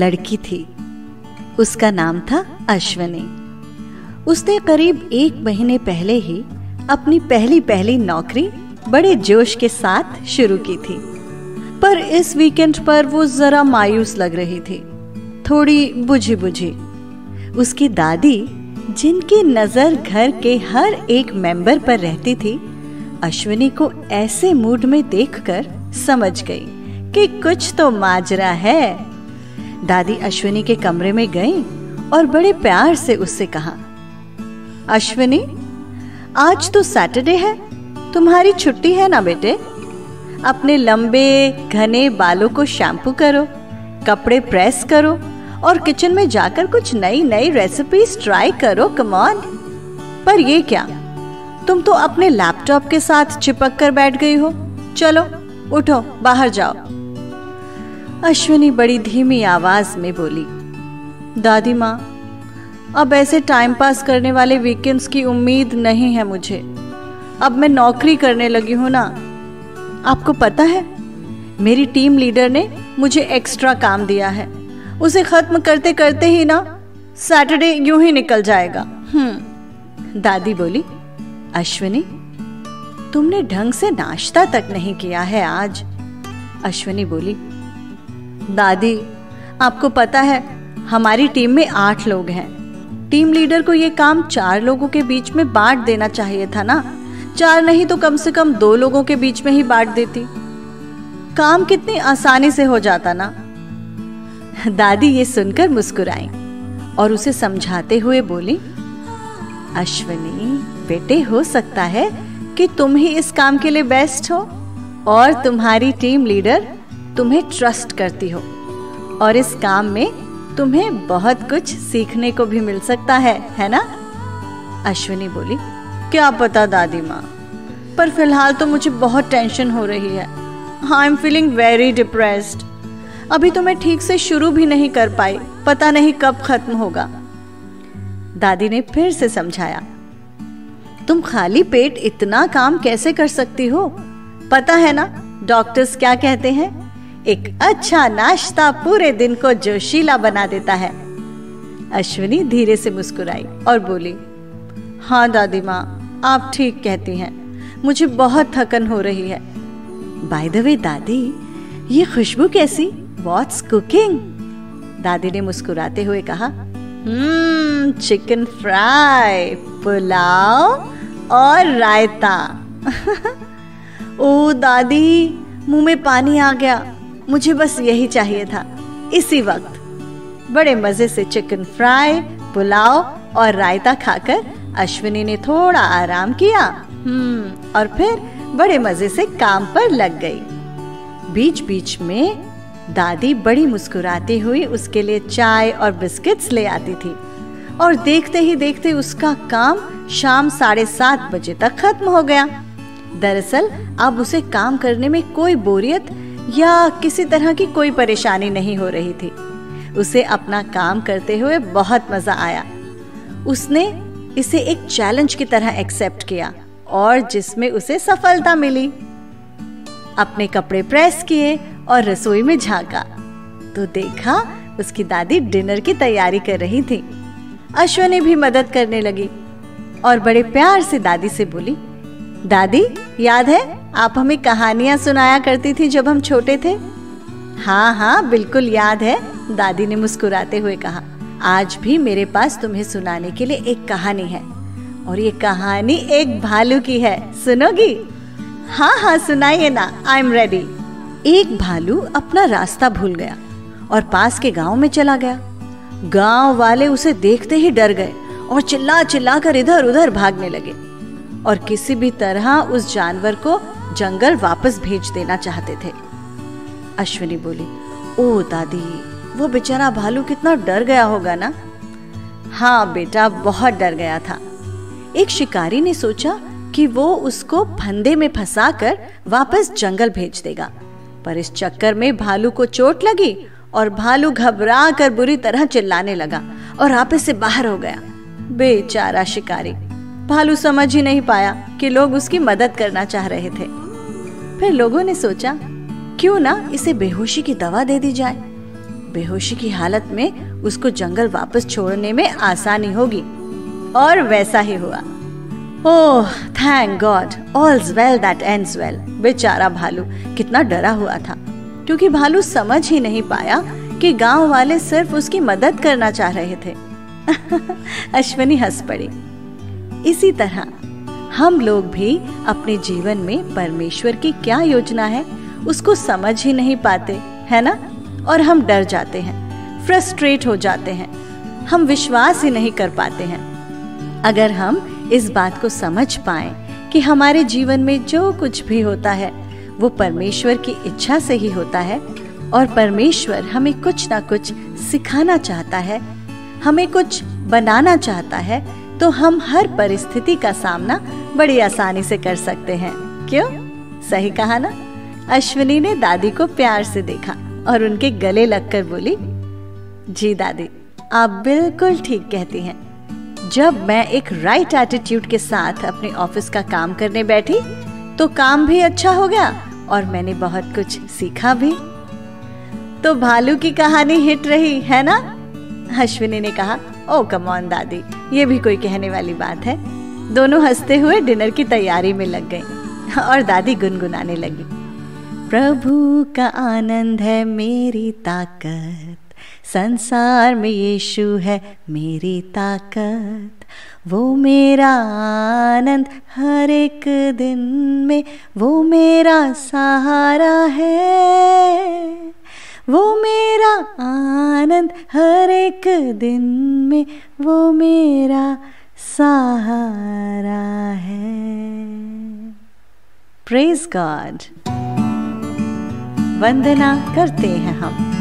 लड़की थी। उसका नाम था अश्विनी। उसने करीब 1 महीने पहले ही अपनी पहली नौकरी बड़े जोश के साथ शुरू की थी। पर इस वीकेंड पर वो जरा मायूस लग रही थी, थोड़ी बुझी बुझी। उसकी दादी, जिनकी नजर घर के हर एक मेंबर पर रहती थी, अश्विनी को ऐसे मूड में देखकर समझ गई कि कुछ तो माजरा है। दादी अश्विनी के कमरे में गई और बड़े प्यार से उससे कहा, अश्विनी, आज तो सैटरडे है, तुम्हारी छुट्टी है ना बेटे। अपने लंबे घने बालों को शैम्पू करो, कपड़े प्रेस करो और किचन में जाकर कुछ नई नई रेसिपीज ट्राई करो। Come on. पर ये क्या, तुम तो अपने लैपटॉप के साथ चिपक कर बैठ गई हो। चलो उठो, बाहर जाओ। अश्विनी बड़ी धीमी आवाज में बोली, दादी माँ, अब ऐसे टाइम पास करने वाले वीकेंड्स की उम्मीद नहीं है मुझे। अब मैं नौकरी करने लगी हूँ ना। आपको पता है, मेरी टीम लीडर ने मुझे एक्स्ट्रा काम दिया है। उसे खत्म करते करते ही ना सैटरडे यूं ही निकल जाएगा। दादी बोली, अश्विनी, तुमने ढंग से नाश्ता तक नहीं किया है आज। अश्विनी बोली, दादी, आपको पता है हमारी टीम में 8 लोग हैं। टीम लीडर को ये काम 4 लोगों के बीच में बांट देना चाहिए था ना। 4 नहीं तो कम से कम 2 लोगों के बीच में ही बांट देती, काम कितनी आसानी से हो जाता ना। दादी ये सुनकर मुस्कुराई और उसे समझाते हुए बोली, अश्विनी बेटे, हो सकता है कि तुम ही इस काम के लिए बेस्ट हो और तुम्हारी टीम लीडर तुम्हें ट्रस्ट करती हो और इस काम में तुम्हें बहुत कुछ सीखने को भी मिल सकता है ना। अश्विनी बोली, क्या पता दादी माँ, पर फिलहाल तो मुझे बहुत टेंशन हो रही है। I am feeling very depressed. अभी तो मैं ठीक से शुरू भी नहीं कर पाई, पता नहीं कब खत्म होगा। दादी ने फिर से समझाया, तुम खाली पेट इतना काम कैसे कर सकती हो। पता है ना डॉक्टर्स क्या कहते हैं, एक अच्छा नाश्ता पूरे दिन को जोशीला बना देता है। अश्विनी धीरे से मुस्कुराई और बोली, हाँ दादी माँ, आप ठीक कहती हैं, मुझे बहुत थकन हो रही है। बाय द वे दादी, ये खुशबू कैसी? What's cooking? दादी ने मुस्कुराते हुए कहा, चिकन फ्राई, पुलाव और रायता। ओ दादी, मुंह में पानी आ गया। मुझे बस यही चाहिए था इसी वक्त। बड़े मजे से चिकन फ्राई, पुलाव और रायता खाकर अश्विनी ने थोड़ा आराम किया और फिर बड़े मजे से काम पर लग गई। बीच बीच में दादी बड़ी मुस्कुराती हुई उसके लिए चाय और बिस्किट्स ले आती थी और देखते ही देखते उसका काम शाम 7:30 बजे तक खत्म हो गया। दरअसल अब उसे काम करने में कोई बोरियत या किसी तरह की कोई परेशानी नहीं हो रही थी। उसे अपना काम करते हुए बहुत मजा आया। उसने इसे एक चैलेंज की तरह एक्सेप्ट किया और जिसमें उसे सफलता मिली। अपने कपड़े प्रेस किए और रसोई में झांका तो देखा उसकी दादी डिनर की तैयारी कर रही थी। अश्विनी भी मदद करने लगी और बड़े प्यार से दादी से बोली, दादी, याद है आप हमें कहानियां सुनाया करती थी जब हम छोटे थे? हाँ हाँ, बिल्कुल याद है, दादी ने मुस्कुराते हुए कहा। आज भी मेरे पास तुम्हें सुनाने के लिए एक कहानी है और ये कहानी एक भालू की है। सुनोगी? हाँ हाँ, सुनाइए ना, आई एम रेडी। एक भालू अपना रास्ता भूल गया और पास के गांव में चला गया। गांव वाले उसे देखते ही डर गए और चिल्ला चिल्ला कर इधर उधर भागने लगे और किसी भी तरह उस जानवर को जंगल वापस भेज देना चाहते थे। अश्विनी बोली, ओ दादी, वो बेचारा भालू कितना डर गया होगा ना। हाँ बेटा, बहुत डर गया था। एक शिकारी ने सोचा कि वो उसको फंदे में फंसाकर वापस जंगल भेज देगा, पर इस चक्कर में भालू को चोट लगी और भालू घबरा कर बुरी तरह चिल्लाने लगा और आपे से बाहर हो गया। बेचारा शिकारी। भालू समझ ही नहीं पाया कि लोग उसकी मदद करना चाह रहे थे। फिर लोगों ने सोचा, क्यों ना इसे बेहोशी की दवा दे दी जाए। बेहोशी की हालत में उसको जंगल वापस छोड़ने में आसानी होगी। और वैसा ही हुआ। Oh thank God, all's well that ends well. बेचारा भालू कितना डरा हुआ था, क्योंकि भालू समझ ही नहीं पाया कि गांव वाले सिर्फ उसकी मदद करना चाह रहे थे। अश्विनी हंस पड़ी। इसी तरह हम लोग भी अपने जीवन में परमेश्वर की क्या योजना है उसको समझ ही नहीं पाते, है ना? और हम डर जाते हैं, फ्रस्ट्रेट हो जाते हैं, हम विश्वास ही नहीं कर पाते हैं। अगर हम इस बात को समझ पाएं कि हमारे जीवन में जो कुछ भी होता है वो परमेश्वर की इच्छा से ही होता है, और परमेश्वर हमें कुछ ना कुछ सिखाना चाहता है, हमें कुछ बनाना चाहता है, तो हम हर परिस्थिति का सामना बड़ी आसानी से कर सकते हैं। क्यों? सही कहा ना? अश्विनी ने दादी को प्यार से देखा और उनके गले लगकर बोली, जी दादी, आप बिल्कुल ठीक कहती हैं। जब मैं एक राइट एटीट्यूड के साथ अपने ऑफिस का काम करने बैठी तो काम भी अच्छा हो गया और मैंने बहुत कुछ सीखा भी। तो भालू की कहानी हिट रही है ना? अश्विनी ने कहा, ओ कम ऑन दादी, ये भी कोई कहने वाली बात है। दोनों हंसते हुए डिनर की तैयारी में लग गईं और दादी गुनगुनाने लगी, प्रभु का आनंद है मेरी ताकत, संसार में यीशु है मेरी ताकत, वो मेरा आनंद हर एक दिन में, वो मेरा सहारा है, वो मेरा आनंद हर एक दिन में, वो मेरा सहारा है। Praise God. वंदना करते हैं हम।